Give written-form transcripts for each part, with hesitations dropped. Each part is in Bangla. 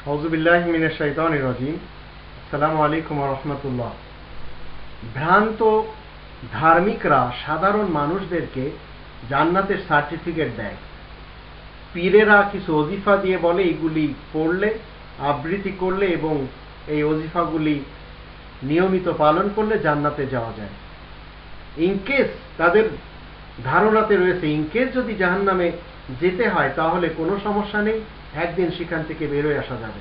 আউযুবিল্লাহি মিনাশ শাইতানির রাজিম। আসসালামু আলাইকুম ওয়া রাহমাতুল্লাহ। ভ্রান্ত ধার্মিকরা সাধারণ মানুষদেরকে জান্নাতের সার্টিফিকেট দেয়। পীরেরা কিছু ওজিফা দিয়ে বলে এগুলি পড়লে, আবৃত্তি করলে এবং এই ওজিফাগুলি নিয়মিত পালন করলে জান্নাতে যাওয়া যায়। ইনকেস তাদের ধারণাতে রয়েছে ইনকেস যদি জাহান্নামে যেতে হয় তাহলে কোনো সমস্যা নেই, একদিন সেখান থেকে বেরোয় আসা যাবে।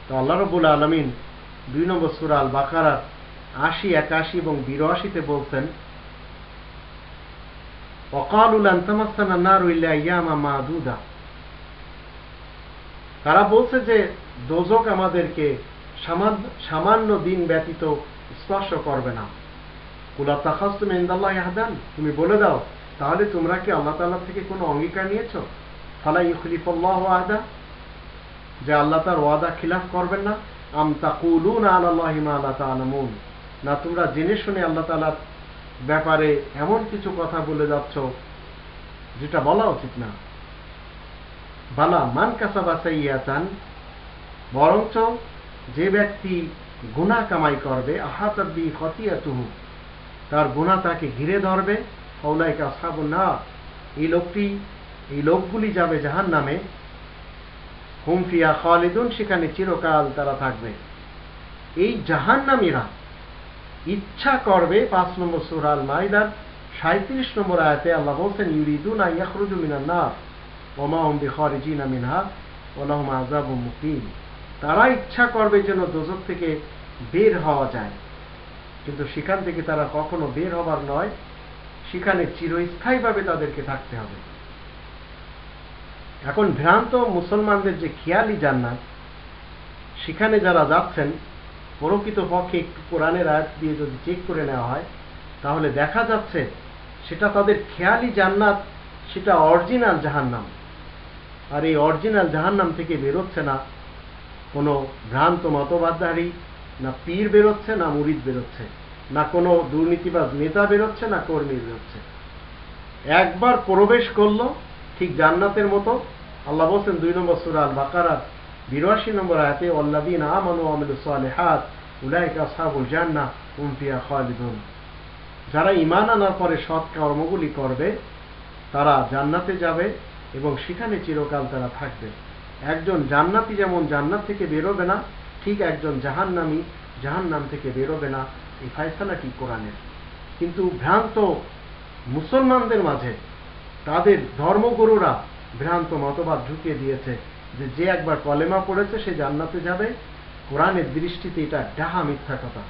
তো আল্লাহ রাব্বুল আলামিন 2 নম্বর সূরা আল বাকারা 80, 81 এবং 82-তে বলছেন, ওয়াকালু লান তামাসসানা নারু ইল্লা আইয়ামা মাদুদা। তারা বলছে যে দোজক আমাদেরকে সামান্য দিন ব্যতীত স্পর্শ করবে না। কুল আতাখাসতুম ইনদাল্লাহি আহদান, তুমি বলে দাও তাহলে তোমরা কি আল্লাহ তাআলা থেকে কোনো অঙ্গীকার নিয়েছো? ফালা ইউখলিফুল্লাহু আহদা, যে আল্লাহ তার ওয়াদা খিলাফ করবেন না। আম তাকুলুনা আলাল্লাহি মা লা তা'লামুন, না তোমরা জেনে শুনে আল্লাহ তাআলার ব্যাপারে এমন কিছু কথা বলে যাচ্ছ যেটা বলা উচিত না। বালা মান কাসাবা সাইয়্যাতান, বরঞ্চ যে ব্যক্তি গুনাহ কামাই করবে, আহাতাত বি খাতিয়াতুহু, তার গুনাহ তাকে ঘিরে ধরবে। ফাউলাইকা আসহাবুন নার, এই লোকগুলি যাবে জাহান্নামে। হুম ফিহা খালিদুন, সেখানে চিরকাল তারা থাকবে। এই জাহান্নামীরা ইচ্ছা করবে, 5 নম্বর সূরা আল মাইদার 37 নম্বর আয়াতে আল্লাহ বলছেন, ইউরিদুনা ইয়াখরুজু মিনান নার ওয়া মা হুম বিখারিজিনা মিনহা ওয়া লাহুম আযাবুম মুকিম। তারা ইচ্ছা করবে যেন দোজখ থেকে বের হওয়া যায়, কিন্তু সেখান থেকে তারা কখনো বের হবার নয়, সেখানে চিরস্থায়ীভাবে তাদেরকে থাকতে হবে। এখন ভ্রান্ত মুসলমানদের যে খেয়ালি জান্নাত, সেখানে যারা যাচ্ছেন, প্রকৃতপক্ষে একটু কোরআনের আয়াত দিয়ে যদি চেক করে নেওয়া হয় তাহলে দেখা যাচ্ছে সেটা তাদের খেয়ালি জান্নাত, সেটা অরিজিনাল জাহান্নাম। আর এই অরিজিনাল জাহান্নাম থেকে বেরোচ্ছে না কোনো ভ্রান্ত মতবাদধারী, না পীর বেরোচ্ছে, না মুরিদ বেরোচ্ছে, না কোনো দুর্নীতিবাজ নেতা বেরোচ্ছে, না কর্মী বেরোচ্ছে। একবার প্রবেশ করলো ঠিক জান্নাতের মতো। আল্লাহ বলছেন 2 নম্বর সূরা আল বাকারা 82 নম্বর আয়াতে, ওয়াল্লাযীনা আমানু ওয়া আমিলুস সালিহাত উলাইকা আসহাবুল জান্নাহ হুম ফিহা খালিদুন। যারা ঈমান আনার পরে সৎ কর্মগুলি করবে তারা জান্নাতে যাবে এবং সেখানে চিরকাল তারা থাকবে। একজন জান্নাতি যেমন জান্নাত থেকে বেরোবে না, ঠিক একজন জাহান্নামী জাহান্নাম থেকে বেরোবে না। এই ফয়সালাটি কোরআনের। কিন্তু ভ্রান্ত মুসলমানদের মাঝে তাদের ধর্মগুরুরা ভ্রান্ত মতবাদ ঢুকিয়ে দিয়েছে যে একবার কলেমা পড়েছে সে জান্নাতে যাবে। কোরআনের দৃষ্টিতে এটা ডাহা মিথ্যা কথা।